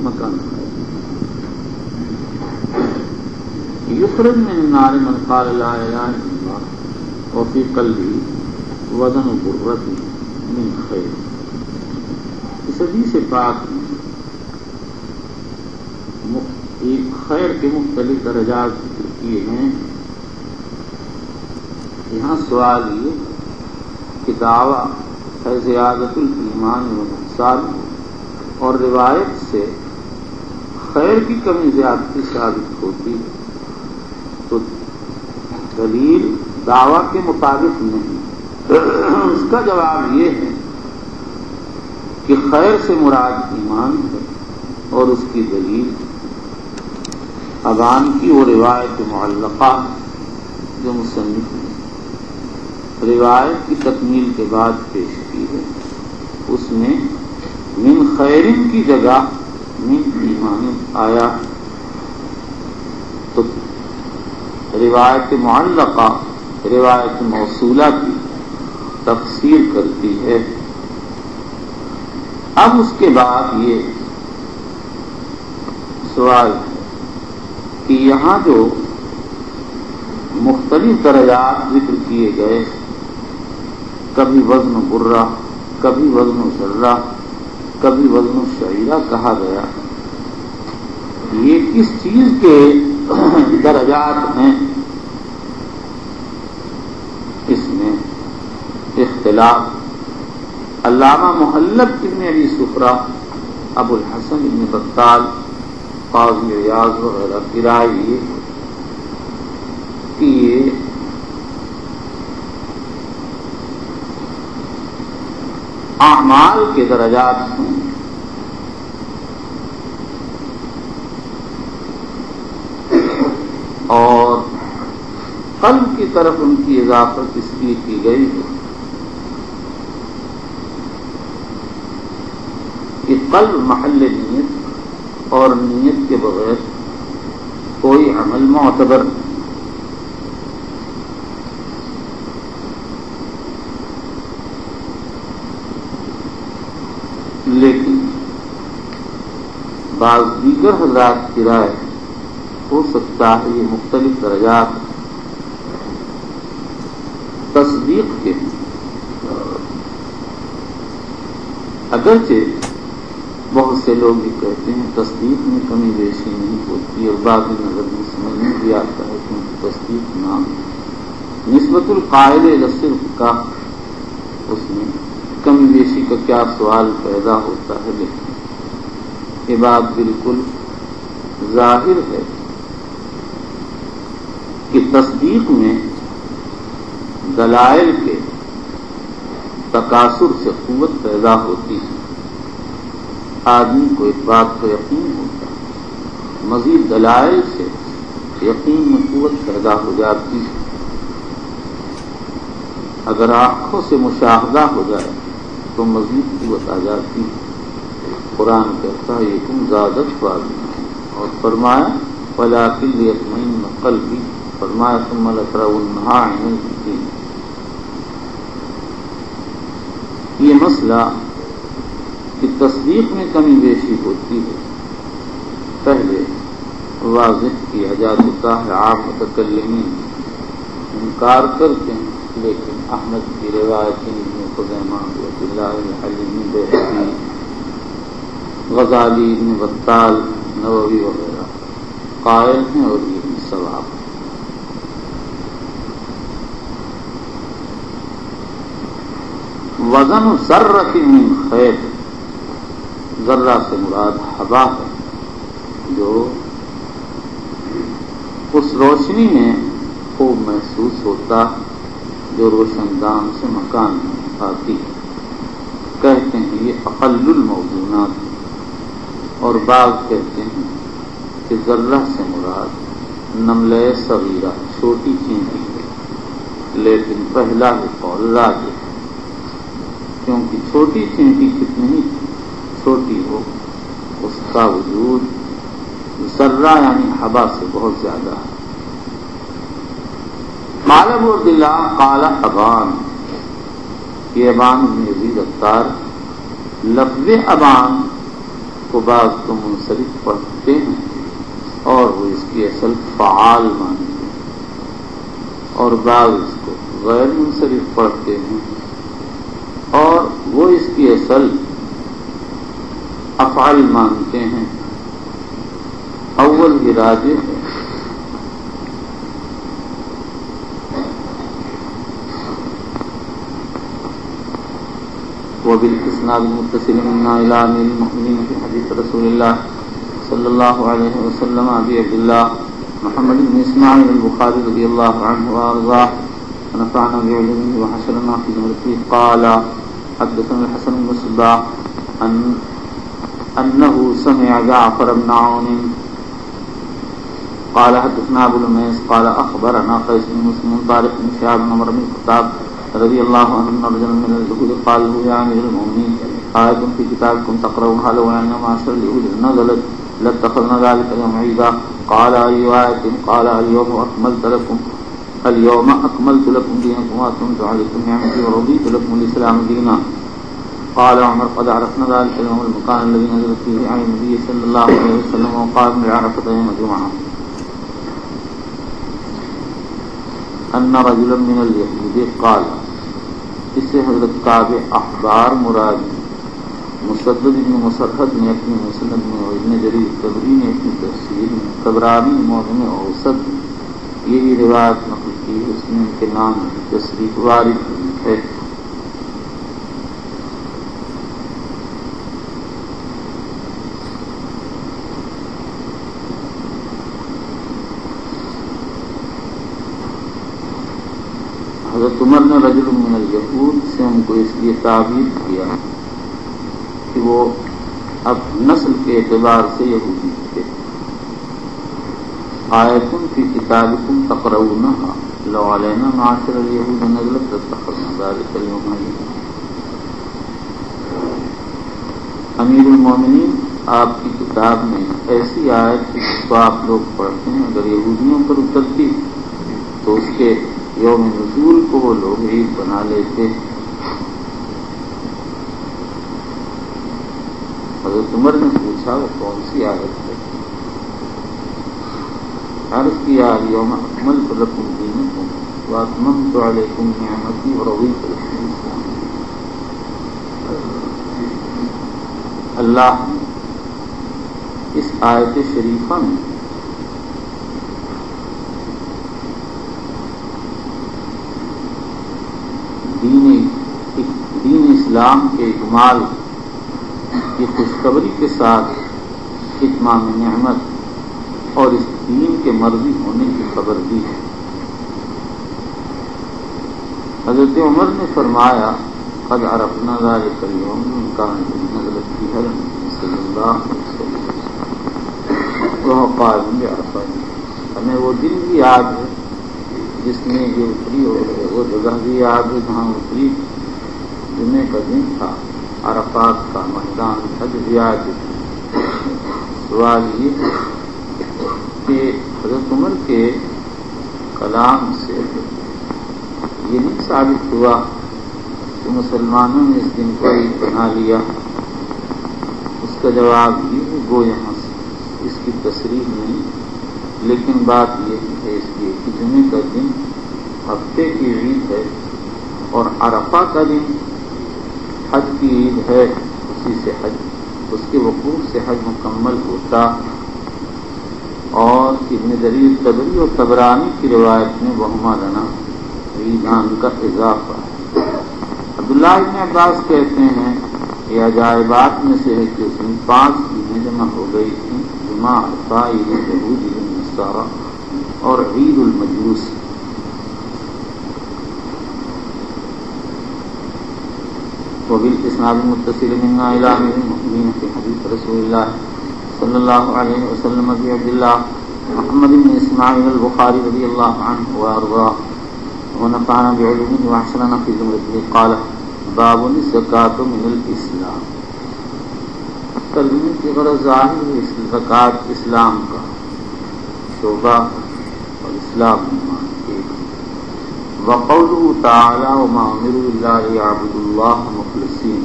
مکان یخرج من النار من قال لا الہ الا اللہ وفی قلبہ وزن برۃ من خیر. اس حدیث پاک میں خیر کے مختلف درجات ذکر کیے ہیں. یہاں سوال یہ کہ دعویٰ ہے زیادت الایمان و نقصان اور روایت سے خیر کی کمی زیادتی ثابت ہوتی ہے تو دلیل دعویٰ کے مطابق نہیں. اس کا جواب یہ ہے کہ خیر سے مراد ایمان ہے اور اس کی دلیل ابان کی وہ روایت معلقہ جو مصنف نے روایت کی تکمیل کے بعد پیش کی ہے. اس میں من خیرن کی جگہ من ایمان آیا تو روایت معلقہ روایت موصولہ کی تفسیر کرتی ہے. اب اس کے بعد یہ سوال ہے کہ یہاں جو مختلف درجات ذکر کیے گئے، کبھی وزن برہ، کبھی وزن ذرہ، کبھی وزن شعیرہ کہا گیا، یہ کس چیز کے درجات ہیں؟ اس میں اختلاف. علامہ محلب ابن ابی صفرہ، ابو الحسن ابن بطال، قاضی ریاض وغیرہ کی رائے یہ کہ یہ اعمال کے درجات ہیں اور قلب کی طرف ان کی اضافت اس لیے کی گئی ہے کہ قلب محل نیت اور نیت کے بغیر کوئی عمل معتبر نہیں. لیکن بعض دیگر حضرات کی رائے ہو سکتا ہے یہ مختلف درجات تصدیق کے ہیں. اگرچہ بہت سے لوگ یہ کہتے ہیں تصدیق میں کمی بیشی نہیں ہوتی اور بعض نظر میں سمجھ میں بھی آتا ہے کیونکہ تصدیق نام نسبت القائل صرف کا اس میں کمی بیشی کا کیا سوال پیدا ہوتا ہے. لیکن یہ بات بالکل ظاہر ہے کہ تصدیق میں دلائل کے تکاثر سے قوت پیدا ہوتی ہے. آدمی کو ایک بات کا یقین ہوتا ہے، مزید دلائل سے یقین میں قوت پیدا ہو جاتی ہے. اگر آنکھوں سے مشاہدہ ہو جائے تو مزید قوت آ جاتی ہے. قرآن کہتا ہے یہ تم زیادت والی اور فرمایا وَلَٰكِنْ لِيَطْمَئِنَّ قَلْبِي، فرمایا ثُمَّ لَتَرَوُنَّهَا عَيْنَ الْيَقِينِ. یہ مسئلہ کہ تصدیق میں کمی بیشی ہوتی ہے پہلے واضح کیا جا چکا ہے. عام متکلمین انکار کرتے ہیں لیکن احمد کی روایت ابن خزیمہ اللہ الحلیمی بیہقی غزالی ابن بطال نووی وغیرہ قائل ہیں اور یہ بھی ثواب ہے. وزن ذرۃ من خیر، ذرہ سے مراد ہوا ہے جو اس روشنی میں خوب محسوس ہوتا جو روشن دان سے مکان میں آتی ہے. کہتے ہیں یہ اقل الموزونات ہے اور بعض کہتے ہیں کہ ذرہ سے مراد نملہ صغیرہ چھوٹی چینٹی ہے. لیکن پہلا ہی قول راجح ہے کیونکہ چھوٹی چینٹی کتنی ہی چھوٹی ہو اس کا وجود ذرہ یعنی ہوا سے بہت زیادہ ہے. قال ابو عبد اللہ قال ابان، یہ ابان بن یزید عطار. لفظ ابان کو بعض تو منصرف پڑھتے ہیں اور وہ اس کی اصل فعال مانتے ہیں، اور بعض اس کو غیر منصرف پڑھتے ہیں اور وہ اس کی اصل افعال مانتے ہیں۔ اول ہی راجح ہے۔ وبالاسناد المتصل منا الى امير المؤمنين في حديث رسول الله صلى الله عليه وسلم ابي عبد الله محمد بن اسماعيل البخاري رضي الله عنه وارضاه ونفعنا بعلمه وحشرنا في زمرته قال حدثنا الحسن بن صباح انه سمع جعفر بن عون قال حدثنا ابو الأميس قال اخبرنا قيس بن مسلم طارق بن شهاب بن عمرو بن الخطاب رضي الله عنه ان رجلا من اليهود قال له يا امير المؤمنين آية في كتابكم تقرؤونها لو ان معشر اليهود نزلت لاتخذنا ذلك اليوم عيدا قال اي آية قال اليوم اكملت لكم دينكم واتممت عليكم نعمتي ورضيت لكم الاسلام دينا قال عمر قد عرفنا ذلك اليوم المكان الذي نزلت فيه عن النبي صلى الله عليه وسلم وقال من عرفة يوم الجمعة ان رجلا من اليهود قال، اس سے حضرت کعب احبار مراد، مسدد بن مسرحد نے اپنی مسند میں اور ابن جریر طبری نے اپنی تفسیر میں، طبرانی معجم اوسط یہی روایت نقل کی، اس میں ان کے نام تصریف وارد ہے۔ حضرت عمر نے رجل من الیہود سے ان کو اس لیے تعبیر کیا کہ وہ اب نسل کے اعتبار سے یہودی تھے۔ آیۃ فی کتابکم تقرؤونها لو علینا معاشر الیہود نزلت لاتخذنا ذلک اليوم عیدا۔ امیر المومنین، آپ کی کتاب میں ایسی آیت جس کو آپ لوگ پڑھتے ہیں اگر یہودیوں پر اترتی تو اس کے یوم نزول کو وہ لوگ عید بنا لیتے۔ حضرت عمر نے پوچھا وہ کون سی آیت ہے؟ عرض کیا یوم اکملت لکم دینکم واتممت علیکم نعمتی ورضیت لکم الاسلام۔ اللہ اس آیت شریفہ میں دین اسلام کے اکمال کی خوشخبری کے ساتھ اتمام نعمت اور اس دین کے مرضی ہونے کی خبر دی ہے۔ حضرت عمر نے فرمایا قد عرفنا ذلك اليوم كان نزلت فيه النبي صلی اللہ علیہ وسلم وهو قائم بعرفہ، ہمیں وہ دن بھی یاد ہے جس میں یہ اتری ہو گئے، وہ جگہ بھی یاد ہے جہاں اتری، جمعے کا دن تھا، عرفات کا میدان تھا، جو یاد ہے۔ سوال یہ ہے کہ حضرت عمر کے کلام سے یہ نہیں ثابت ہوا کہ مسلمانوں نے اس دن کو عید بنا لیا، اس کا جواب یہ ہے گو یہاں سے اس کی تصریح نہیں، لیکن بات یہ ہے اس لیے کہ جمعے کا دن ہفتے کی عید ہے اور عرفہ کا دن حج کی عید ہے، اسی سے حج، اس کے وقوع سے حج مکمل ہوتا۔ اور ابن جریر طبری اور طبرانی کی روایت میں وہما لنا عیدان کا اضافہ ہے۔ عبداللہ ابن عباس کہتے ہیں یہ عجائبات میں سے ہے کہ اس میں 5 عیدیں جمع ہو گئی تھیں، جمعہ عرفہ، عید یہود، عید النصارہ اور عید المجوس۔ وبالاسناد المتصل منا الى امير المؤمنين في حديث رسول الله صلى الله عليه وسلم ابي عبد الله محمد بن اسماعيل البخاري رضي الله عنه وارضاه ونفعنا بعلومه واحسننا في زمرته قال باب الزکاة من الاسلام۔ ترجمے کی غرض ظاہر ہے زکوٰۃ اسلام کا شعبہ اور اسلام ایمان ایک۔ وقوله تعالی وما امروا الا ليعبدوا الله مخلصين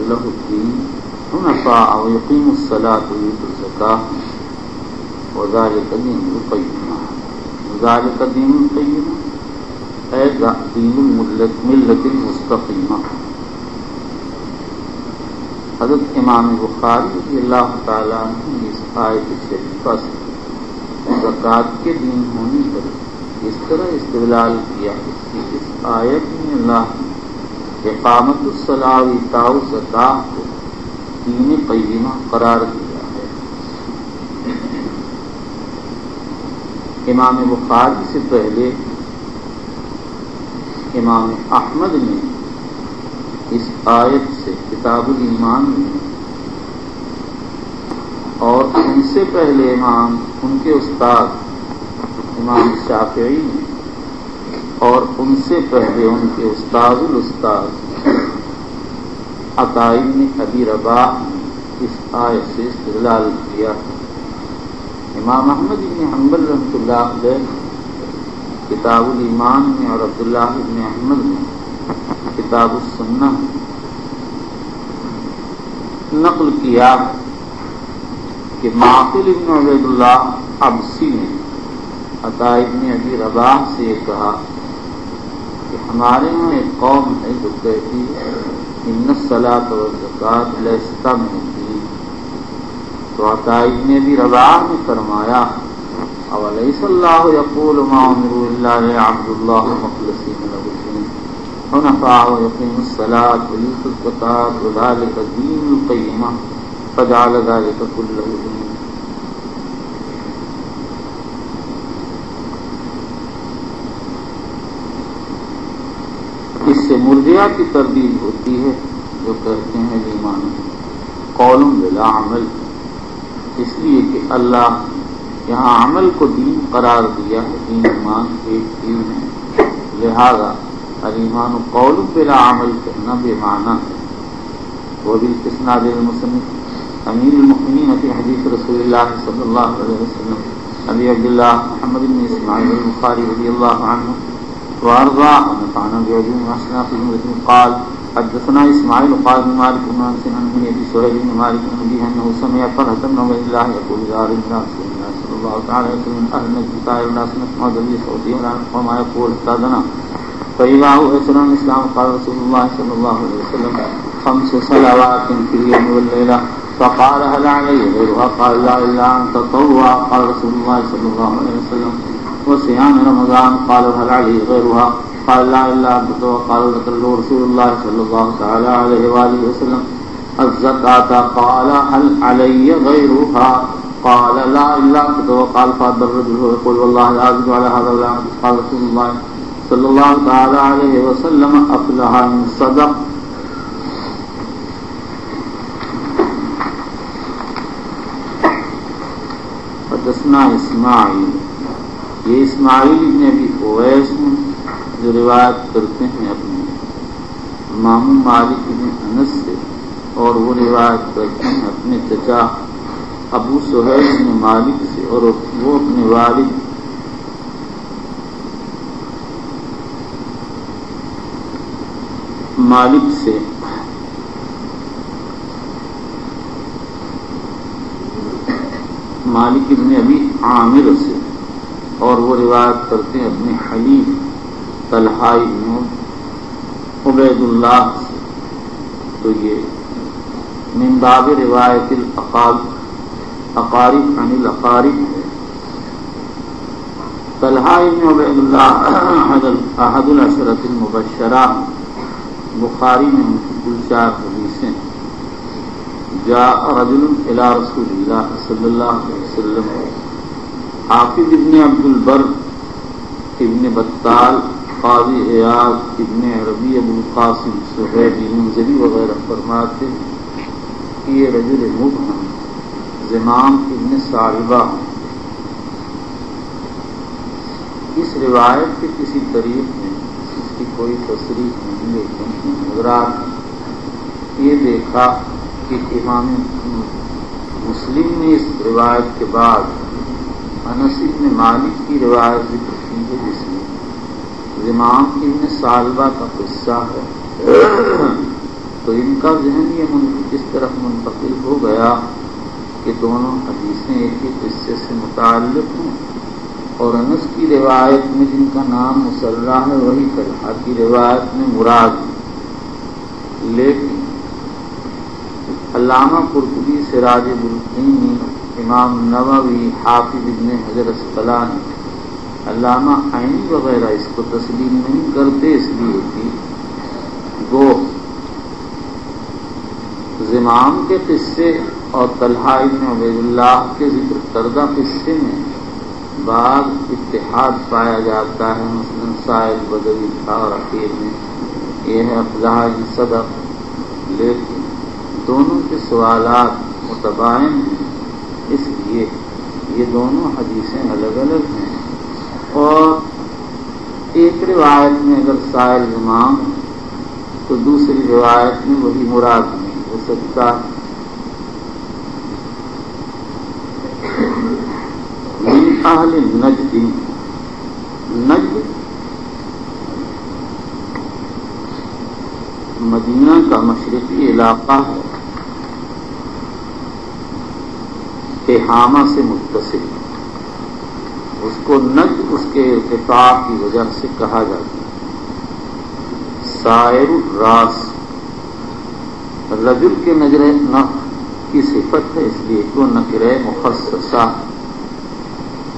له الدين حنفاء ويقيموا الصلاة ويؤتوا الزكاة وذلك دين القيمة. ذلك دين القيمة اے دین ملت المستقیمہ. حضرت امام بخاری رضی اللہ تعالیٰ عنہ نے اس آیت شریفہ سے زکوٰۃ کے دین ہونے پر اس طرح استدلال کیا کہ اس آیت میں اللہ اقامت الصلاۃ و ایتاء الزکاۃ کو دین قیمہ قرار دیا ہے. امام بخاری سے پہلے امام احمد نے اس آیت سے کتاب الایمان میں اور ان سے پہلے ان کے استاد امام شافعی نے اور ان سے پہلے ان کے استاد الاستاذ عطاء بن ابی رباح نے اس آیت سے استدلال کیا. امام احمد بن حنبل رحمۃ اللہ علیہ کتاب الایمان میں اور عبداللہ بن احمد نے کتاب السنہ نقل کیا کہ معقل بن عبید اللہ عبسی نے عطاء بن ابی رباح سے کہا کہ ہمارے یہاں ایک قوم ہے جو کہتی ہے ان الصلاۃ والزکاۃ لیستا من الدین. تو عطاء بن ابی رباح نے فرمایا اولیس اللہ یقول ما امروا الا لیعبدوا اللہ مخلصین لہ الدین حنفاء ویقیموا الصلاۃ ویؤتوا الزکاۃ وذلک دین القیمہ فجعل ذلک کلہ دین. اس سے مرجئہ کی تردید ہوتی ہے جو کہتے ہیں ایمان قول بلا عمل، اس لیے کہ اللہ یہاں عمل کو دین قرار دیا ہے. دین ایمان ایک دین ہے، لہذا الایمان قول بلا عمل کہنا بے معنی ہے. وبالاسناد المصنف امیر المؤمنین فی حدیث رسول اللہ صلی اللہ علیہ وسلم ابی عبداللہ محمد بن اسماعیل البخاری رضی اللہ عنہ وارضاه ونفعنا بعلوم واصنافه ومثله قال حدثنا اسماعيل قال بن مالك بن انس عن ابي سهيل بن مالك بن ابي انه سمع طلحه بن عبيد الله يقول يا رسول الله صلى الله تعالى عليه وسلم اهل نجد سائر الناس نسمع ذي صوته وما يقول استاذنا فإذا هو أسر الإسلام قال رسول الله صلى الله عليه وسلم 5 صلوات في اليوم والليلة فقال هل علي غيرها قال لا إلا أن تطوع قال رسول الله صلى الله عليه وسلم وصيام رمضان قال هل علي غيرها قال لا إلا أن تطوع قال ذكر رسول الله صلى الله تعالى عليه وآله وسلم الزكاة قال هل علي غيرها قال لا إلا أن تطوع قال فأدى الرجل ويقول والله لا أزيد على هذا ولا أنقص قال رسول الله صلی اللہ تعالی علیہ وسلم افلح ان صدق. حدثنا اسماعیل، یہ اسماعیل ابن ابی اویس ہیں جو روایت کرتے ہیں اپنے امام مالک بن انس سے اور وہ روایت کرتے ہیں اپنے چچا ابو سہیل بن مالک سے اور وہ اپنے والد مالک سے. مالک ابن ابی عامر سے اور وہ روایت کرتے ہیں اپنے حلیف طلحہ بن عبید اللہ سے. تو یہ من باب روایت الاقارب عن الاقارب ہے. طلحہ بن عبید اللہ احد العشرۃ المبشرہ، بخاری میں ان کی کل 4 حدیثیں. جاء رجل الى رسول اللہ صلی اللہ علیہ وسلم، حافظ ابن عبد البر ابن بطال قاضی عیاض ابن عربی ابو القاسم سہیل منذری وغیرہ فرماتے کہ یہ رجل مبہم زمام ابن صالبہ. اس روایت کے کسی طریق میں اس کی کوئی تصریح نہیں، لیکن حضرات یہ دیکھا کہ امام مسلم نے اس روایت کے بعد انس بن مالک کی روایت ذکر کی ہے جس میں زمام ابن صالبہ کا قصہ ہے. تو ان کا ذہن یہ اس طرف منتقل ہو گیا کہ دونوں حدیثیں ایک ہی قصے سے متعلق ہیں، اور انس کی روایت میں جن کا نام مسرح ہے وہی طلحہ کی روایت میں مراد ہے۔ لیکن علامہ قرطبی، سراج الدین، امام نووی، حافظ ابن حجر اسقلانی، علامہ عینی وغیرہ اس کو تسلیم نہیں کرتے، اس لیے کہ وہ زمام کے قصے اور طلحہ بن عبید اللہ کے ذکر کردہ قصے میں بعض اتحاد پایا جاتا ہے، مثلا سائد بدوی تھا اور اخیر میں یہ ہے افلاح بن صدق، لیکن دونوں کے سوالات متباین ہیں، اس لیے یہ دونوں حدیثیں الگ الگ ہیں، اور ایک روایت میں اگر سائل زمام تو دوسری روایت میں وہی مراد نہیں ہو سکتا۔ من اہل نجد، نجد مدینہ کا مشرقی علاقہ ہے، تہامہ سے متصل، اس کو نجد اس کے ارتفاع کی وجہ سے کہا جاتا ہے۔ سائر الراس، رجل کے نجر نخ کی صفت ہے، اس لیے وہ نکرہ مخصصہ،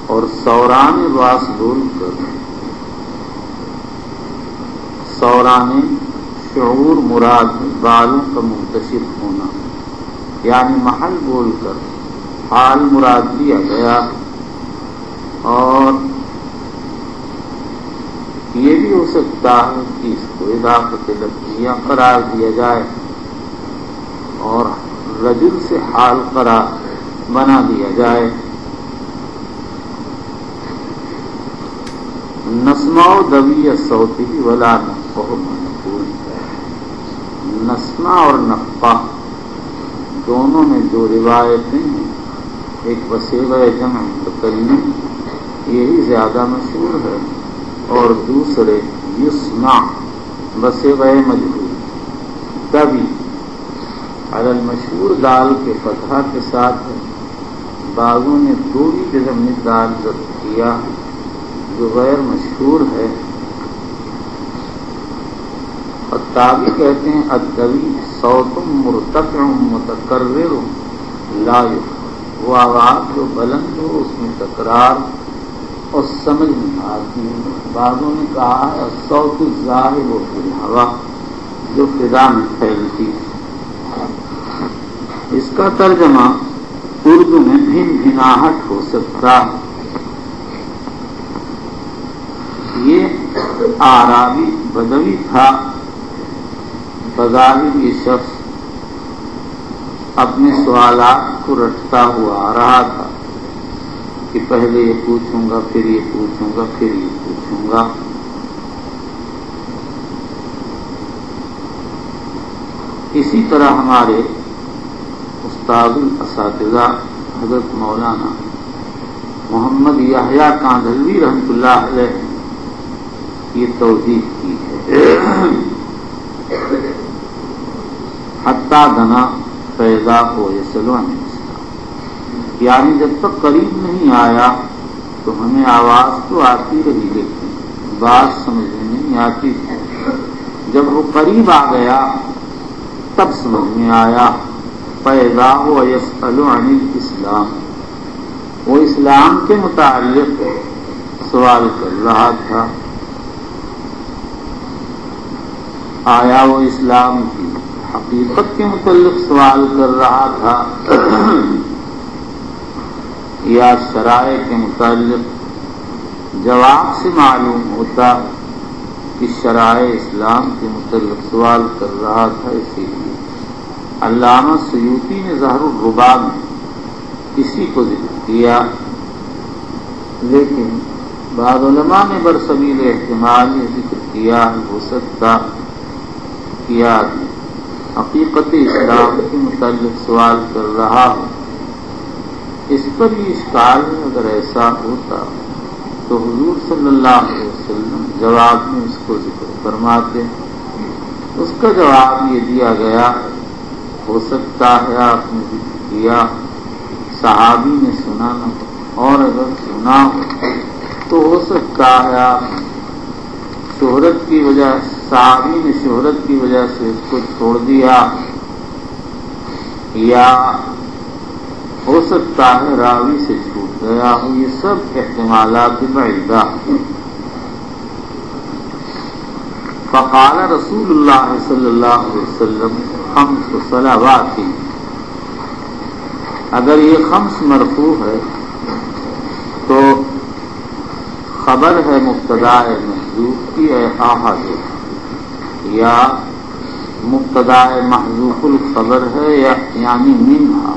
اور سوران راس بول کر سوران شعور مراد بالوں کا منتشر ہونا، یعنی محل بول کر حال مراد لیا گیا، اور یہ بھی ہو سکتا ہے کہ اس کو اضافت لفظیہ قرار دیا جائے اور رجل سے حال قرار بنا دیا جائے۔ نسمع دوی صوتی ولا نفقہ منقول، نسمع اور نفقہ دونوں میں جو روایتیں ہیں، ایک بصیغہ جمع متکلم یہی زیادہ مشہور ہے، اور دوسرے یسمع بصیغہ مجہول، تبھی علی المشہور دال کے فتحہ کے ساتھ ہے، بعضوں نے دوری جزم میں دال ضبط کیا جو غیر مشہور ہے، اور تابعی کہتے ہیں الدوی صوت مرتفع متکرر لا یفهم، وہ آواز جو بلند ہو اس میں تکرار اور سمجھ میں آتی ہے۔ بعضوں نے کہا ہے الصوت الظاہر فی الہوا، جو فضا میں پھیلتی ہے۔ اس کا ترجمہ اردو میں بھن بھناہٹ ہو سکتا ہے۔ یہ اعرابی بدوی تھا، بظاہر یہ شخص اپنے سوالات کو رٹتا ہوا آ رہا تھا کہ پہلے یہ پوچھوں گا، پھر یہ پوچھوں گا، پھر یہ پوچھوں گا۔ اسی طرح ہمارے استاد الاساتذہ حضرت مولانا محمد یحییٰ کاندھلوی رحمۃ اللہ علیہ یہ توضیح کی ہے، حتیٰ دنا فیضا ہو یسلون، یعنی جب تک قریب نہیں آیا تو ہمیں آواز تو آتی رہی لیکن بات سمجھ میں نہیں آتی تھی، جب وہ قریب آ گیا تب سمجھ میں آیا۔ فیضا ہو یسأل عن الاسلام، وہ اسلام کے متعلق سوال کر رہا تھا، آیا وہ اسلام کی حقیقت کے متعلق سوال کر رہا تھا یا شرائع کے متعلق؟ جواب سے معلوم ہوتا کہ شرائع اسلام کے متعلق سوال کر رہا تھا۔ اسی لیے علامہ سیوطی نے ظہر الربا میں اسی کو ذکر کیا، لیکن بعض علماء نے برسبیل احتمال یہ ذکر کیا ہو سکتا کیا حقیقت اسلام کے متعلق سوال کر رہا ہو۔ اس پر یہ اشکال ہے، اگر ایسا ہوتا تو حضور صلی اللہ علیہ وسلم جواب میں اس کو ذکر فرماتے، اس کا جواب یہ دیا گیا ہو سکتا ہے آپ نے ذکر کیا صحابی نے سنا نہ، اور اگر سنا تو ہو سکتا ہے آپ شہرت کی وجہ، صحابی نے شہرت کی وجہ سے اس کو چھوڑ دیا، یا ہو سکتا ہے راوی سے چھوٹ گیا ہو، یہ سب احتمالات بعیدہ ہیں۔ فقال رسول اللہ صلی اللہ علیہ وسلم 5 صلوات، اگر یہ 5 مرفوع ہے تو خبر ہے مبتدا محذوف کی آحاد، یا مبتدا محذوف الخبر ہے یعنی منہا،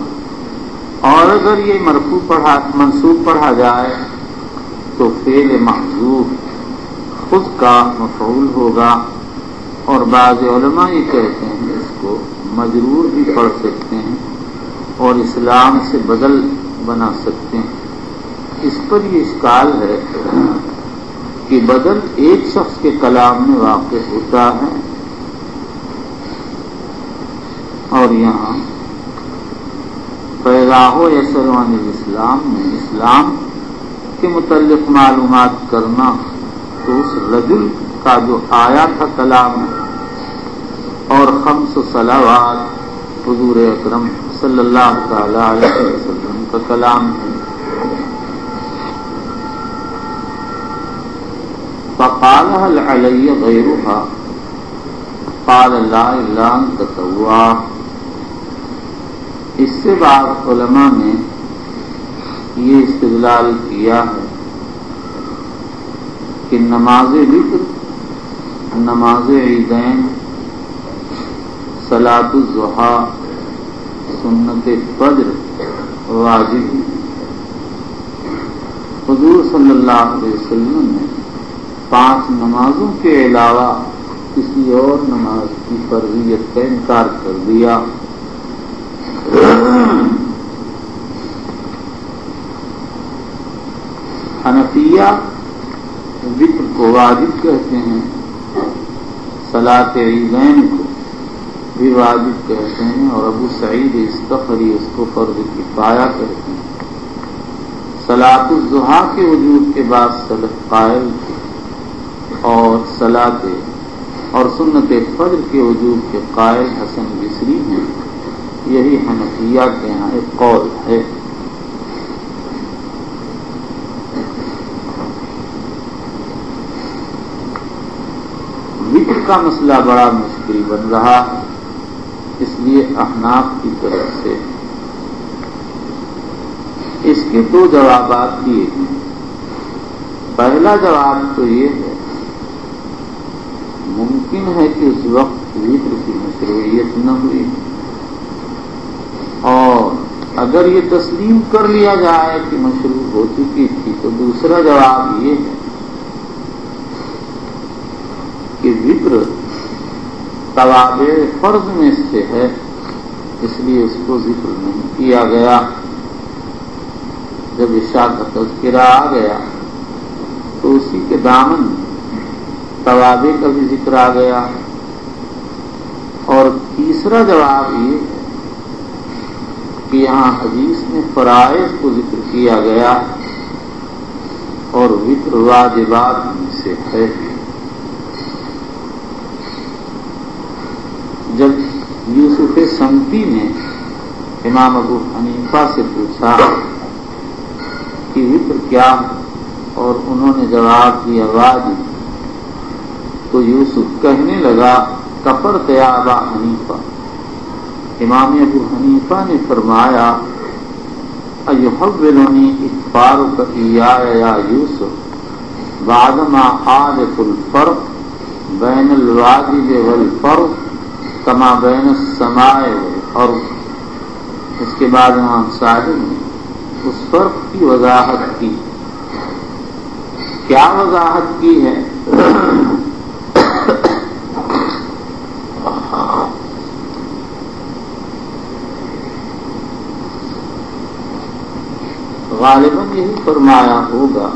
اور اگر یہ منصوب پڑھا جائے تو فعل محذوف خود کا مفعول ہوگا، اور بعض علماء یہ کہتے ہیں اس کو مجرور بھی پڑھ سکتے ہیں اور اسلام سے بدل بنا سکتے ہیں۔ اس پر یہ اشکال ہے کہ بدل ایک شخص کے کلام میں واقع ہوتا ہے، اور یہاں فیضاہ یسر عن الاسلام میں اسلام کے متعلق معلومات کرنا تو اس رجل کا جو آیا تھا کلام میں، اور 5 صلوات حضور اکرم صلی اللہ تعالی علیہ وسلم کا کلام ہے۔ فقال هل علی غیرها قال لا الا ان تطوع۔ اس سے بعض علماء نے یہ استدلال کیا ہے کہ نماز وتر، نماز عیدین، صلاۃ الضحیٰ، سنت فجر واجب ہے۔ حضور صلی اللہ علیہ وسلم نے 5 نمازوں کے علاوہ کسی اور نماز کی فرضیت کا انکار کر دیا۔ حنفیہ وتر کو واجب کہتے ہیں، صلاۃ عیدین کو بھی واجب کہتے ہیں، اور ابو سعید استخری اس کو فرض کفایہ کہتے ہیں۔ صلاۃ الضحیٰ کے وجود کے بعد سلف قائل تھے، اور اور سنت فجر کے وجود کے قائل حسن بصری ہیں۔ یہی حنفیہ کے یہاں ایک قول ہے۔ وتر کا مسئلہ بڑا مشکل بن رہا ہے، اس لیے احناف کی طرف سے اس کے 2 جوابات دیے ہیں۔ پہلا جواب تو یہ ہے ممکن ہے کہ اس وقت وتر کی مشروعیت نہ ہوئی، اور اگر یہ تسلیم کر لیا جائے کہ مشروع ہو چکی تھی تو دوسرا جواب یہ ہے کہ وتر توابع فرض میں سے ہے، اس لیے اس کو ذکر نہیں کیا گیا۔ جب عشاء کا تذکرہ آ گیا تو اسی کے دامن میں توابع کا بھی ذکر آ گیا۔ اور تیسرا جواب یہ ہے کہ یہاں حدیث میں فرائض کو ذکر کیا گیا، اور وتر واجبات میں سے ہے۔ جب یوسف سمتی نے امام ابو حنیفہ سے پوچھا کہ وتر کیا ہے، اور انہوں نے جواب دیا واجب، تو یوسف کہنے لگا کفرت یا ابا حنیفہ۔ امام ابو حنیفہ نے فرمایا ایحولنی اخبارک ایایا یا یوسف بعدما عارف الفرق بین الواجب والفرض کما بین السماء والارض۔ اس کے بعد امام صادق نے اس فرق کی وضاحت کی۔ کیا وضاحت کی ہے؟ غالباً یہی فرمایا ہوگا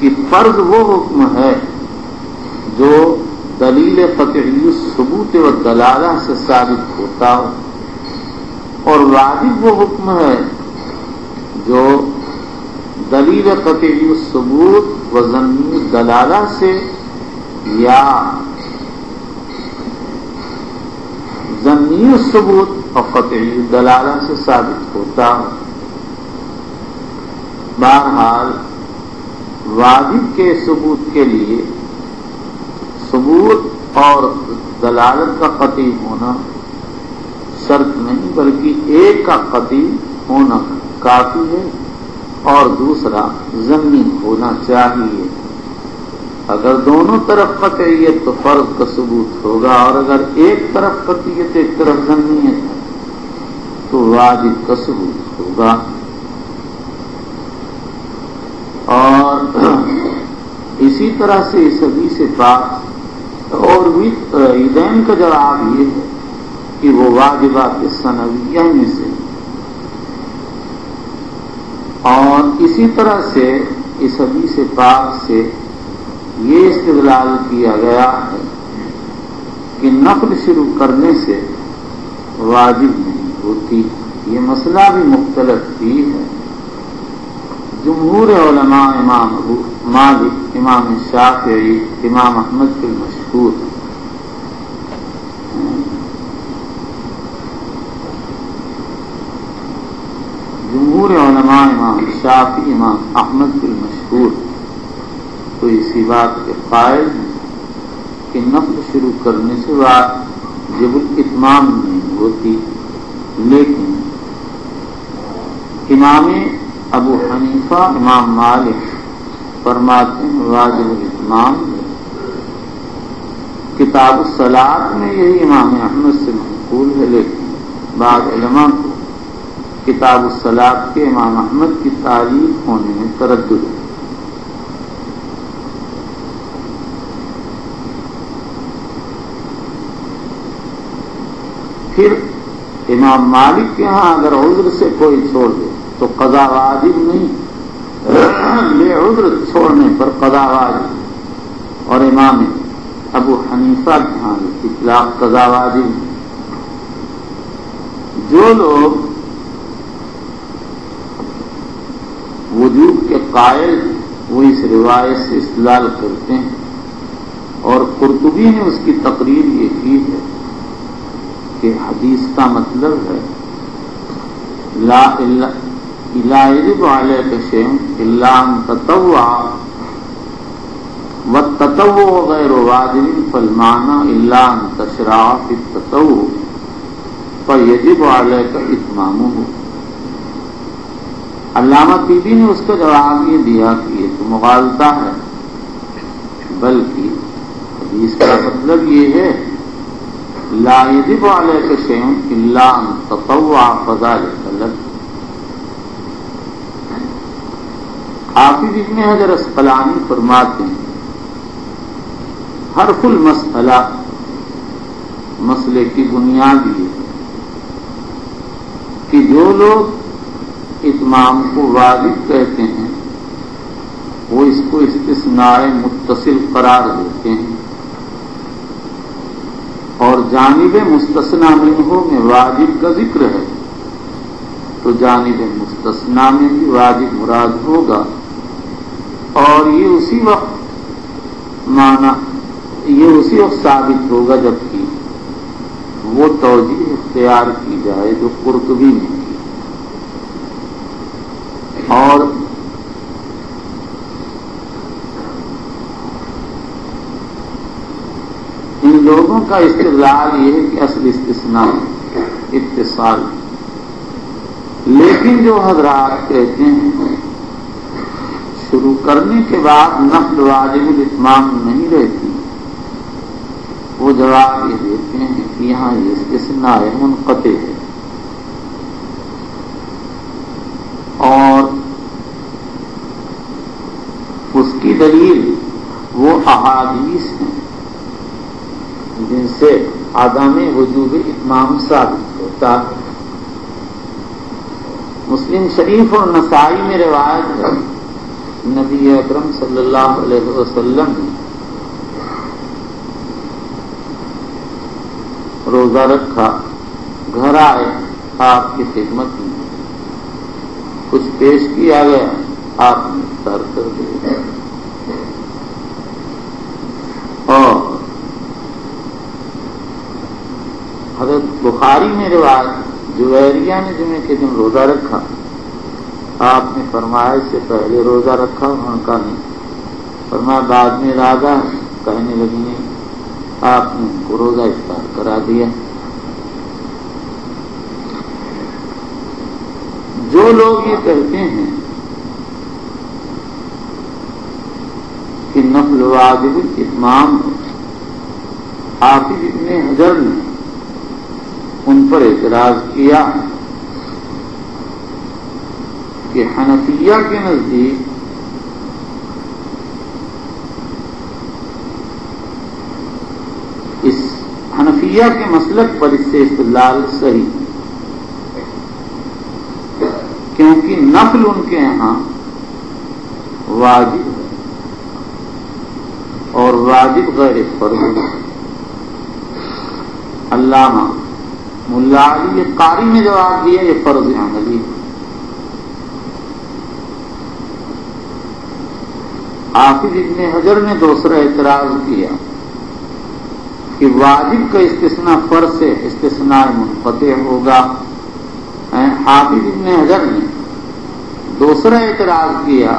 کہ فرض وہ حکم ہے جو دلیل قطعی ثبوت و دلالہ سے ثابت ہوتا ہو، اور واجب وہ حکم ہے جو دلیل قطعی ثبوت و ظنی دلالہ سے یا ظنی ثبوت اور قطعی دلالہ سے ثابت ہوتا ہو۔ بہرحال واجب کے ثبوت کے لیے ثبوت اور دلالت کا قطعی ہونا شرط نہیں، بلکہ ایک کا قطعی ہونا کافی ہے اور دوسرا ظنی ہونا چاہیے۔ اگر دونوں طرف قطعیت تو فرض کا ثبوت ہوگا، اور اگر ایک طرف قطعیت ایک طرف ظنیت ہے تو واجب کا ثبوت ہوگا۔ اور اسی طرح سے اس حدیث پاک اور بھی عیدین کا جواب یہ ہے کہ وہ واجبات سنویہ میں سے، اور اسی طرح سے اس حدیث پاک سے یہ استدلال کیا گیا ہے کہ نفل شروع کرنے سے واجب نہیں ہوتی۔ یہ مسئلہ بھی مختلف ہی ہے۔ جمہور علماء امام ابو مالک، امام شافعی، امام احمد کے مشہور جمہور علماء امام شافعی، امام احمد کے مشہور تو اسی بات کے قائل ہیں کہ نفل شروع کرنے سے واجب الاتمام نہیں ہوتی، لیکن امام ابو حنیفہ، امام مالک فرماتے ہیں واجب الاتمام ہے۔ کتاب الصلاۃ میں یہی امام احمد سے منقول ہے، لیکن بعض علماء کو کتاب الصلاۃ کے امام احمد کی تعریف ہونے میں تردد ہے۔ پھر امام مالک کے ہاں اگر عذر سے کوئی چھوڑ دے تو قضا واجب نہیں، بے عذر چھوڑنے پر قضا واجب، اور امام ابو حنیفہ کے ہاں اطلاق قضا واجب نہیں۔ جو لوگ وجوب کے قائل ہیں وہ اس روایت سے استدلال کرتے ہیں، اور قرطبی نے اس کی تقریر یہ کی ہے کہ حدیث کا مطلب ہے لا يجب عليك شيء الا ان تطوع والتطوع غير واجب فالمعنى الا ان تشرع في التطوع فيجب عليك اتمامه۔ علامہ طیبی نے اس کا جواب یہ دیا کہ یہ تو مغالطہ ہے، بلکہ حدیث کا مطلب یہ ہے لا يجب عليك شيء الا ان تطوع فذلك لك۔ حافظ ابن حجر اسقلانی فرماتے ہیں حرف المسئلہ، مسئلے کی بنیاد یہ ہے کہ جو لوگ اتمام کو واجب کہتے ہیں وہ اس کو استثناء متصل قرار دیتے ہیں، اور جانب مستثنی منہ میں واجب کا ذکر ہے تو جانب مستثنی میں بھی واجب مراد ہوگا، اور یہ اسی وقت ثابت ہوگا جبکہ وہ توجیہ اختیار کی جائے جو قرطبی نے کی۔ اور ان لوگوں کا استدلال یہ ہے کہ اصل استثناء اتصال، لیکن جو حضرات کہتے ہیں شروع کرنے کے بعد نفل واجب الاتمام نہیں رہتی، وہ جواب یہ دیتے ہیں کہ یہاں یہ استثناء منقطع ہے، اور اس کی دلیل وہ احادیث ہیں جن سے عدم وجوب اتمام ثابت ہوتا ہے۔ مسلم شریف اور نسائی میں روایت ہے نبی اکرم صلی اللہ علیہ وسلم نے روزہ رکھا، گھر آئے آپ کی خدمت میں کچھ پیش کیا گیا، آپ نے افطار کر دیا۔ اور حضرت بخاری میں روایت، جویریہ نے جمعے کے دن روزہ رکھا، آپ نے فرمایا اس سے پہلے روزہ رکھا، انہوں نے کہا نہیں، فرمایا بعد میں ارادہ، کہنے لگی نہیں، آپ نے ان کو روزہ افطار کرا دیا۔ جو لوگ یہ کہتے ہیں کہ نفل واجب الاتمام، حافظ ابن حجر نے ان پر اعتراض کیا کہ حنفیہ کے نزدیک اس حنفیہ کے مسلک پر اس سے استدلال صحیح، کیونکہ نفل ان کے یہاں واجب ہے اور واجب غیر فرض ہے۔ علامہ ملا علی قاری نے جواب دیا یہ فرض عملی ہے۔ حافظ ابن حجر نے دوسرا اعتراض کیا کہ واجب کا استثناء فرض سے استثناء منقطع ہوگا۔ حافظ ابن حجر نے دوسرا اعتراض کیا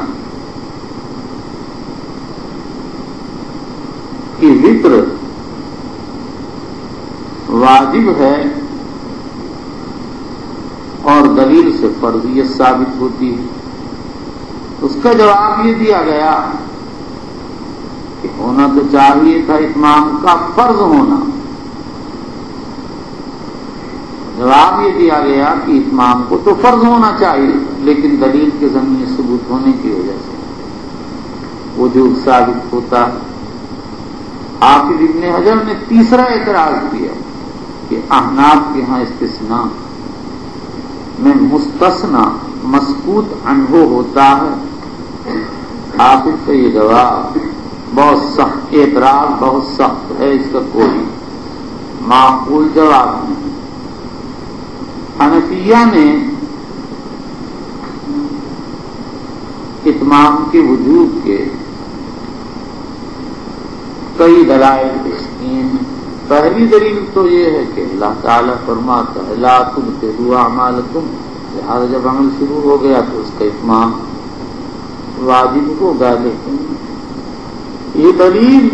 کہ وتر واجب ہے اور دلیل سے فرضیت ثابت ہوتی ہے۔ اس کا جواب یہ دیا گیا کہ ہونا تو چاہیے تھا اتمام کا فرض ہونا، جواب یہ دیا گیا کہ اتمام کو تو فرض ہونا چاہیے، لیکن دلیل کے ضمنی ثبوت ہونے کی وجہ سے وجوب ثابت ہوتا ہے۔ حافظ ابن حجر نے تیسرا اعتراض کیا کہ احناف کے ہاں استثناء میں مستثنی مسکوت عنہ ہوتا ہے۔ حافظ کا یہ جواب بہت سخت، اعتراض بہت سخت ہے، اس کا کوئی معقول جواب نہیں۔ حنفیہ نے اتمام کے وجوب کے کئی دلائل پیش کیے ہیں۔ پہلی دلیل تو یہ ہے کہ اللہ تعالیٰ فرماتا ہے لا تبطلوا اعمالکم، لہذا جب عمل شروع ہو گیا تو اس کا اتمام واجب ہوگا، لیکن یہ دلیل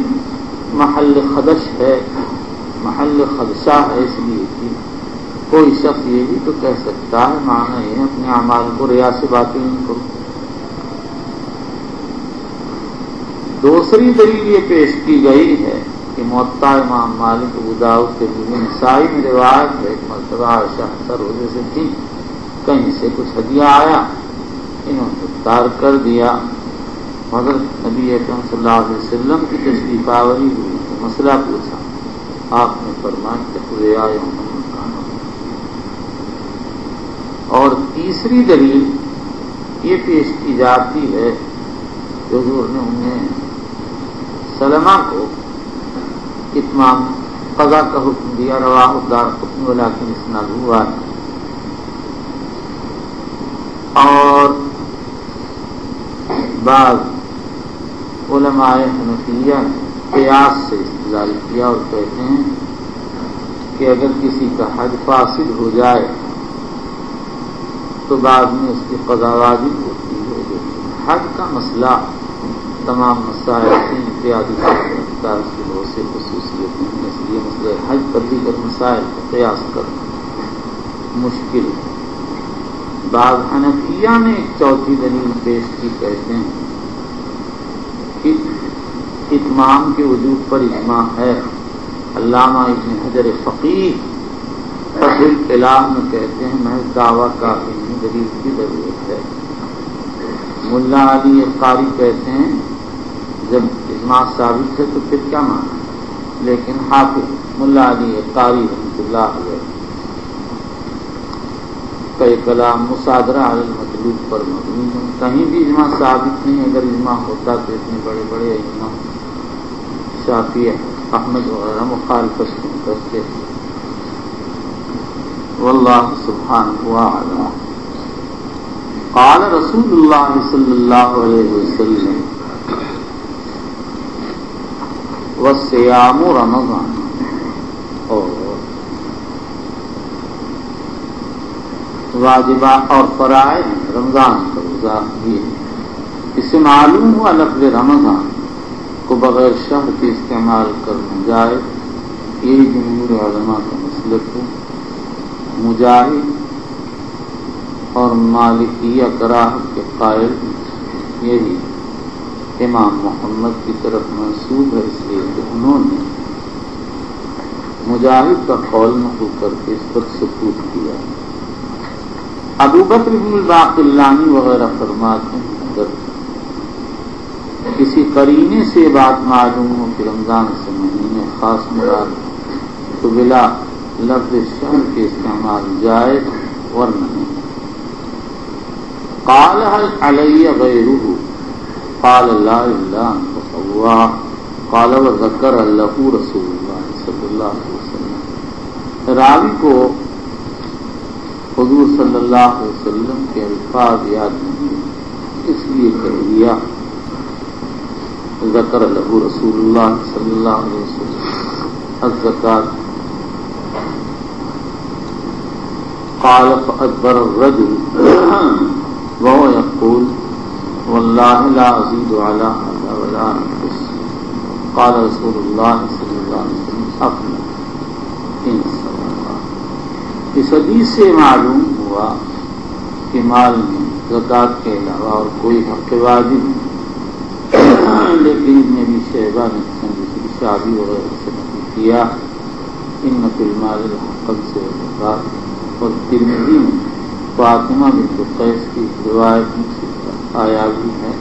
محل خدش ہے، محل خدشہ ہے، اس لیے کہ کوئی شخص یہ بھی تو کہہ سکتا ہے معنی یہ اپنے اعمال کو ریا سے باطل نہیں کرو۔ دوسری دلیل یہ پیش کی گئی ہے کہ موطا امام مالک ابو داؤد کے نسائی میں روایت ہے ایک مرتبہ عائشہ اثر روزے سے تھی، کہیں سے کچھ ہدیہ آیا، انہوں نے افطار کر دیا۔ حضرت نبی اکرم صلی اللہ علیہ وسلم کی تشریف آوری ہوئی تو مسئلہ پوچھا، آپ نے فرمایا کہ ریا اور تیسری دلیل یہ پیش کی جاتی ہے کہ حضور نے انہیں سلمہ کو اتمام قضا کا حکم دیا، رواہ الدارقطنی ولکن اسناد ہوا ہے۔ اور بعض علماء حنفیہ نے قیاس سے استدلال کیا اور کہتے ہیں کہ اگر کسی کا حج فاسد ہو جائے تو بعد میں اس کی قضا واجب ہوتی ہے، لیکن حج کا مسئلہ تمام مسائل کی امتیازی کی بہت سے خصوصیت ہیں، اس لیے مسئلہ حج پر دیگر مسائل کو قیاس کرنا مشکل ہے۔ بعض حنفیہ نے ایک چوتھی دلیل پیش کی، کہتے ہیں کہ اتمام کے وجود پر اجماع ہے۔ علامہ ابن حجر فقیہ فتح الکلام میں کہتے ہیں محض دعویٰ کافی نہیں، دلیل کی ضرورت ہے۔ ملا علی قاری کہتے ہیں جب اجماع ثابت ہے تو پھر کیا مانا، لیکن حافظ ملا علی قاری رحمۃ اللہ علیہ کا یہ کلام مصادرہ علی المطلوب پر مبنی ہے، کہیں بھی اجماع ثابت نہیں۔ اگر اجماع ہوتا تو اتنے بڑے بڑے ائمہ شافعی احمد وغیرہ مخالفت کرتے، واللہ سبحانہ وتعالی. قال رسول اللہ صلی اللہ علیہ وسلم والصیام رمضان. اور واجبات اور فرائض رمضان کا روزہ بھی ہے. اس سے معلوم ہوا لفظ رمضان کو بغیر شہر کے استعمال کرنا جائے. یہی جمہور علماء کا مسلک ہے. مجاہد اور مالکیہ کراہت کے قائل یہی امام محمد کی طرف منسوب ہے، اس لیے کہ انہوں نے مجاہد کا قول نقل کر کے اس پر سکوت کیا. ابو بکر بن الباقلانی وغیرہ فرماتے ہیں اگر کسی قرینے سے بات معلوم ہو کہ رمضان سے مہینے خاص مراد تو بلا لفظ شہر کے استعمال جائز ورنہ نہیں. قال هل علی غیرہ قال لا الا ان تطوع قال وذکر له رسول اللہ صلی اللہ علیہ وسلم. راوی کو حضور صلی اللہ علیہ وسلم کے الفاظ یاد نہیں اس لیے کہہ دیا ذکر له رسول اللہ صلی اللہ علیہ وسلم الزکاۃ. قال فأدبر الرجل وهو يقول والله لا أزيد على هذا ولا أنقص. قال رسول الله صلى الله عليه وسلم أفلح إن صدق. اس حدیث سے معلوم ہوا کہ مال میں زکوٰۃ کے علاوہ اور کوئی حق واجب نہیں. لیکن ابن ابی شیبہ نے کسی شادی وغیرہ سے نقل کیا ان فی المال الحق سے زکوٰۃ. اور ترمذی میں فاطمہ بنت قیس کی روایت میں آیا بھی ہے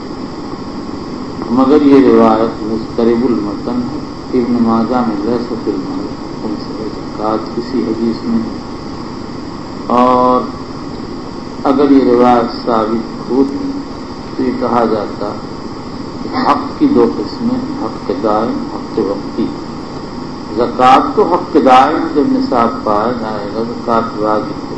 مگر یہ روایت مضطرب المتن ہے. ابن ماجہ میں لیس فی المال حکم سے زکوٰۃ کسی حدیث میں. اور اگر یہ روایت ثابت ہوتی تو یہ کہا جاتا حق کی دو قسمیں حق دائم حق وقتی. زکوٰۃ تو حق دائم جب نصاب پایا جائے گا زکوٰۃ واجب ہے.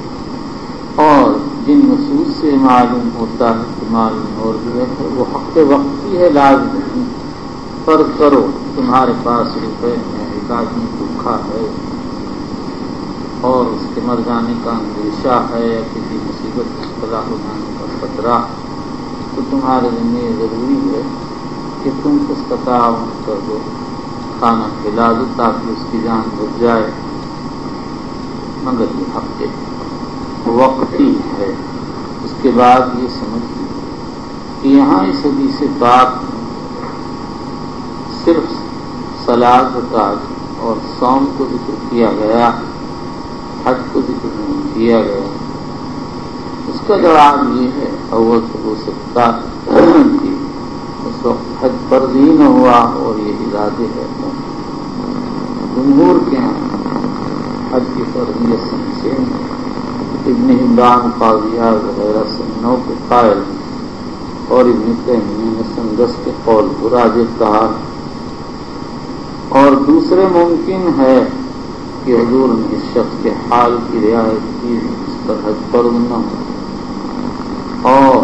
اور جن نصوص سے معلوم ہوتا ہے کہ مال میں اور جو ہے وہ حق وقتی ہے لازم نہیں. فرض کرو تمہارے پاس روپے میں ایک آدمی بھوکھا ہے اور اس کے مر جانے کا اندیشہ ہے یا کسی مصیبت مبتلا ہو جانے کا خطرہ تو تمہارے ذمہ ضروری ہے کہ تم اس کا تعاون کر دو کھانا کھلا دو تاکہ اس کی جان بچ جائے. مگر یہ حق وقتی ہے. اس کے بعد یہ سمجھ کہ یہاں اس حدیث پاک صرف صلاۃ زکوٰۃ اور صوم کو ذکر کیا گیا حج کو ذکر نہیں کیا گیا. اس کا جواب یہ ہے اول تو ہو سکتا کہ اس وقت حج فرض ہی نہ ہوا اور یہ ارادے ہے. جمہور کے یہاں حج کی فرضیت سمجھے ابن حبان قاضیہ وغیرہ سنوں کے قائل اور ابن تیمیہ نے سندس کے قول کو راجح کہا. اور دوسرے ممکن ہے کہ حضور نے اس شخص کے حال کی رعایت کی اس پر حج فرض نہ ہو. اور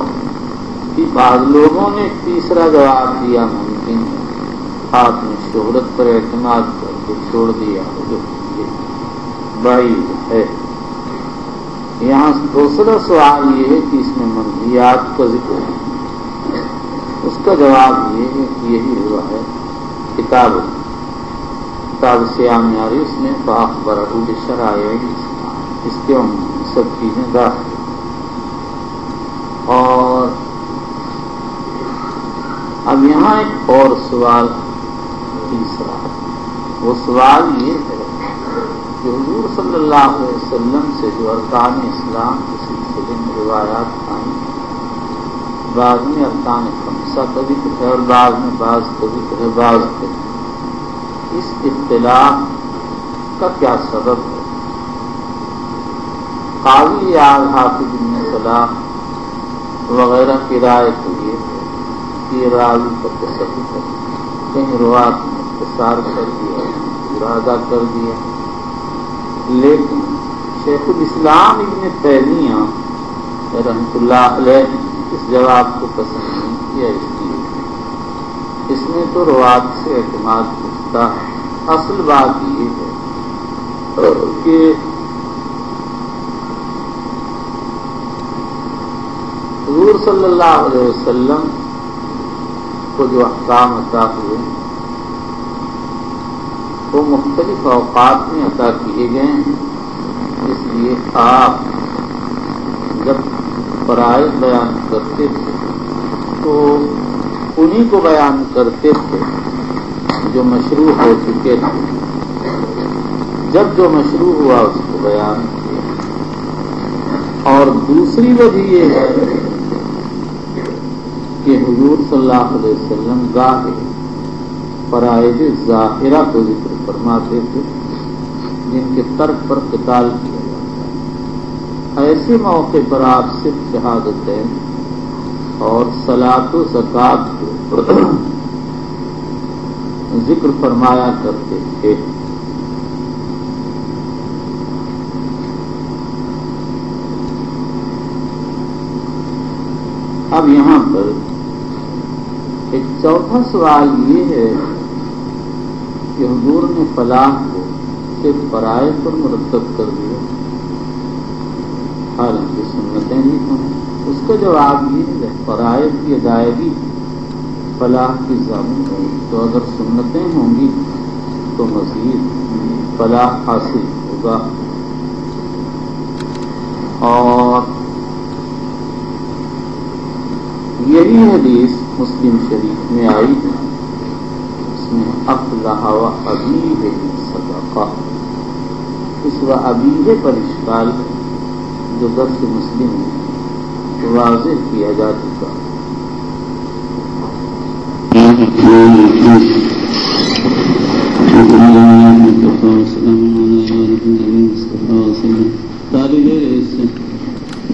بعض لوگوں نے تیسرا جواب دیا ممکن ہے آپ نے شہرت پر اعتماد کر کے چھوڑ دیا جو بعید ہے. یہاں دوسرا سوال یہ ہے کہ اس میں منہیات کا ذکر ہے. اس کا جواب یہ ہے کہ یہی ہوا ہے کتاب صیام یاری اس میں باخبر بشرائع اس کے سب چیزیں داخل. اور اب یہاں ایک اور سوال تیسرا وہ سوال یہ ہے کہ حضور صلی اللہ علیہ وسلم سے جو ارکان اسلام کے سلسلے میں روایات آئیں بعض میں ارکان خمسہ کا ذکر ہے اور بعض میں بعض کا ذکر ہے بعض کا. اس اختلاف کا کیا سبب ہے؟ قاضی حافظ بن صلاح وغیرہ کی رائے کے لیے یہ راوی کا تصور ہے کہیں روایت میں اختصار کر دیا ارادہ کر دیا. لیکن شیخ الاسلام ابن تیمیہ رحمۃ اللہ علیہ اس جواب کو پسند نہیں کیا، اس میں تو روات سے اعتماد پوچھتا ہے۔ اصل بات یہ ہے کہ حضور صلی اللہ علیہ وسلم کو جو احکام عطا ہوئے وہ مختلف اوقات میں عطا کیے گئے ہیں، اس لیے آپ جب فرائض بیان کرتے تھے تو انہی کو بیان کرتے تھے جو مشروع ہو چکے تھے، جب جو مشروع ہوا اس کو بیان کیا۔ اور دوسری وجہ یہ ہے کہ حضور صلی اللہ علیہ وسلم گاہے فرائض ظاہرہ کو ذکر فرماتے تھے جن کے ترک پر قتال کیا جاتا ہے۔ ایسے موقع پر آپ صرف شہادتین اور صلاۃ و زکوٰۃ کو ذکر فرمایا کرتے تھے۔ اب یہاں پر ایک چوتھا سوال یہ ہے کہ حضور نے فلاح کو صرف فرائض پر مرتب کر دیا، حالانکہ سنتیں بھی ہیں۔ اس کا جواب یہ ہے فرائض کی ادائیگی فلاح کی ضامن ہوگی، تو اگر سنتیں ہوں گی تو مزید فلاح حاصل ہوگا۔ اور یہی حدیث مسلم شریف میں آئی ہے، اس میں افلح و ابیہ صدقہ، اس و ابیہ پر اشکال ہے جو درس مسلم میں واضح کیا جا چکا ہے۔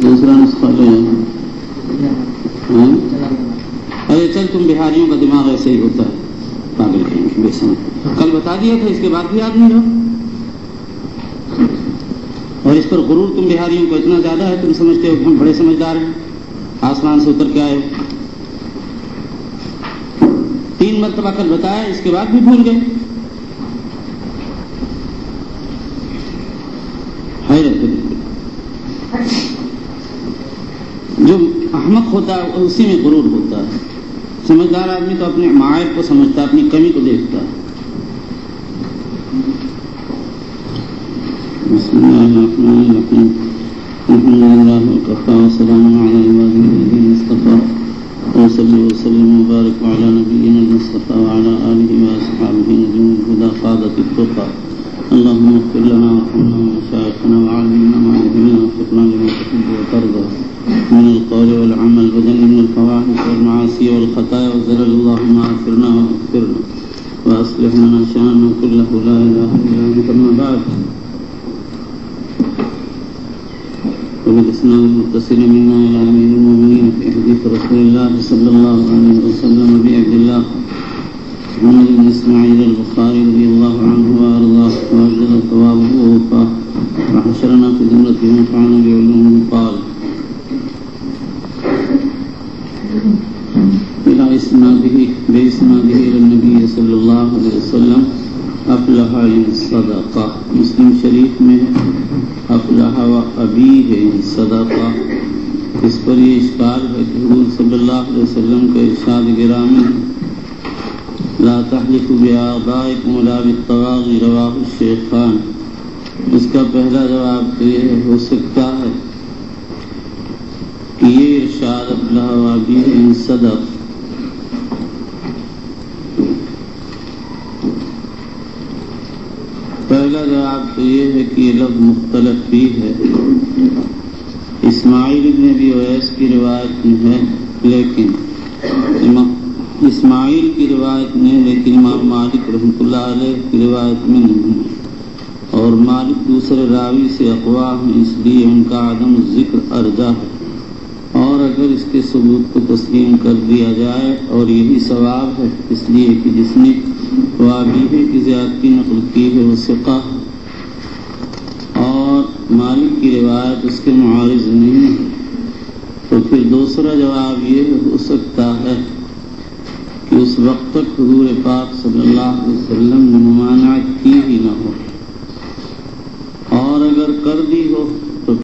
دوسرا نسخہ لے ارے چل تم بہاریوں کا دماغ ایسے ہی ہوتا ہے، پاگل کہیں بے سمجھ۔ کل بتا دیا تھا، اس کے بعد بھی یاد نہیں رہا، اور اس پر غرور تم بہاریوں کو اتنا زیادہ ہے، تم سمجھتے ہو کہ ہم بڑے سمجھدار ہیں، آسمان سے اتر کے آئے ہو۔ 3 مرتبہ کل بتایا، اس کے بعد بھی بھول گئے۔ جو احمق ہوتا ہے اسی میں غرور ہوتا ہے، سمجھدار آدمی تو اپنے معائب کو سمجھتا ہے، اپنی کمی کو دیکھتا ہے۔ بسم اللہ الرحمن الرحیم، الحمد للہ وکفی وسلام علی عباده الذین اصطفی، وصلی وسلم وبارک علی نبینا المصطفى وعلى آلہ واصحابہ نجوم الهدى قادة التقى، اللهم اغفر لنا وارحمنا ومشايخنا وعلمنا ما جهلنا ووفقنا لما تحب وترضى من القول والعمل وجنبنا الفواحش والمعاصي والخطايا والزلل، اللهم اغفرنا واغفرنا واصلح لنا شأننا كله لا اله الا انت، اما بعد، وبالاسناد المتصل منا الى امير المؤمنين في حديث رسول الله صلى الله عليه وسلم ابي عبد الله محمد بن اسماعيل البخاري رضي الله عنه وارضاه وجزل ثوابه ووفاه وحشرنا في زمرته ونفعنا بعلومه، قال بإسناده إلى النبي صلى الله عليه وسلم افلح ان صدقہ، مسلم شریف میں افلح و ابیہ ان صدقہ۔ اس پر یہ اشکال ہے کہ حضور صلی اللہ علیہ وسلم کا ارشاد گرامی لا تحلفوا بآبائکم ولا بالطواغی، رواہ الشیخان۔ اس کا پہلا جواب یہ ہو سکتا ہے کہ یہ ارشاد افلح و ابیہ ان صدق پہلا جواب تو یہ ہے کہ یہ لفظ مختلف بھی ہے، اسماعیل ابن ابی اویس کی روایت میں ہے، لیکن اسماعیل کی روایت میں ہے، لیکن امام مالک رحمۃ اللہ علیہ کی روایت میں نہیں ہے، اور مالک دوسرے راوی سے اقوا ہیں، اس لیے ان کا عدم ذکر ارجح ہے، اور اگر اس کے ثبوت کو تسلیم کر دیا جائے اور یہی ثواب ہے، اس لیے کہ جس نے وابیہ کی زیادتی نقل کی ہے وہ ثقہ، اور مالک کی روایت اس کے معارض نہیں ہے، تو پھر دوسرا جواب یہ ہو سکتا ہے کہ اس وقت تک حضور پاک صلی اللہ علیہ وسلم نے ممانعت کی ہی نہ ہو، اور اگر کر دی ہو